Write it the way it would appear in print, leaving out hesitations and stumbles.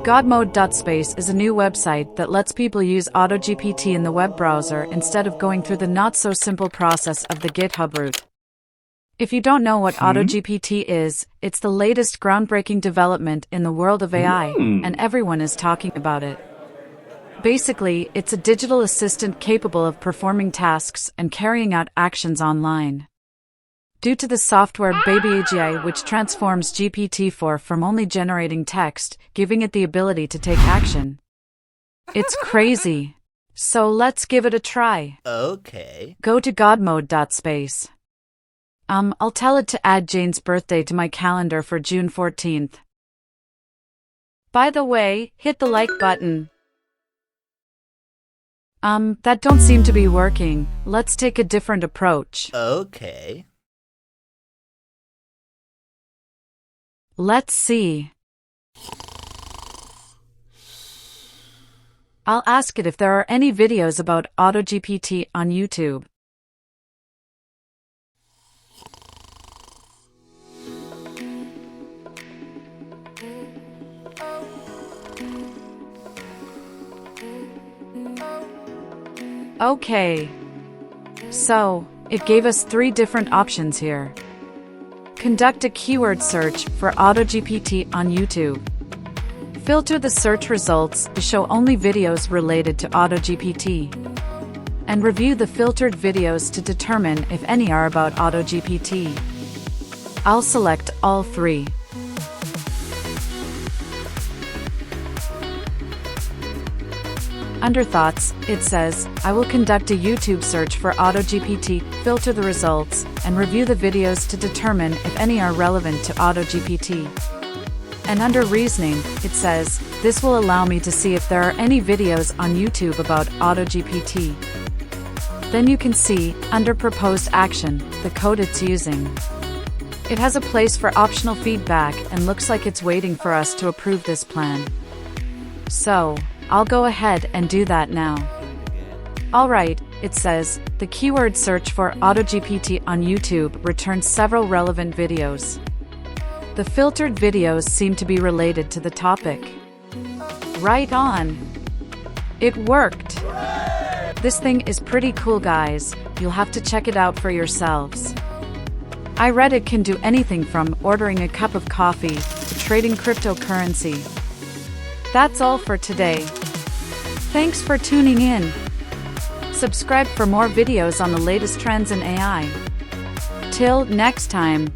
GodMode.space is a new website that lets people use AutoGPT in the web browser instead of going through the not-so-simple process of the GitHub route. If you don't know what AutoGPT is, it's the latest groundbreaking development in the world of AI, and everyone is talking about it. Basically, it's a digital assistant capable of performing tasks and carrying out actions online. Due to the software Baby AGI, which transforms GPT-4 from only generating text, giving it the ability to take action. It's crazy. So let's give it a try. Okay. Go to godmode.space. I'll tell it to add Jane's birthday to my calendar for June 14th. By the way, hit the like button. That don't seem to be working. Let's take a different approach. Okay. Let's see. I'll ask it if there are any videos about AutoGPT on YouTube. Okay. So, it gave us 3 different options here. Conduct a keyword search for AutoGPT on YouTube. Filter the search results to show only videos related to AutoGPT. And review the filtered videos to determine if any are about AutoGPT. I'll select all 3. Under Thoughts, it says, I will conduct a YouTube search for AutoGPT, filter the results, and review the videos to determine if any are relevant to AutoGPT. And under Reasoning, it says, this will allow me to see if there are any videos on YouTube about AutoGPT. Then you can see, under Proposed Action, the code it's using. It has a place for optional feedback and looks like it's waiting for us to approve this plan. So, I'll go ahead and do that now. Alright, it says, the keyword search for AutoGPT on YouTube returns several relevant videos. The filtered videos seem to be related to the topic. Right on! It worked! This thing is pretty cool, guys. You'll have to check it out for yourselves. I read it can do anything from ordering a cup of coffee to trading cryptocurrency. That's all for today. Thanks for tuning in. Subscribe for more videos on the latest trends in AI. Till next time.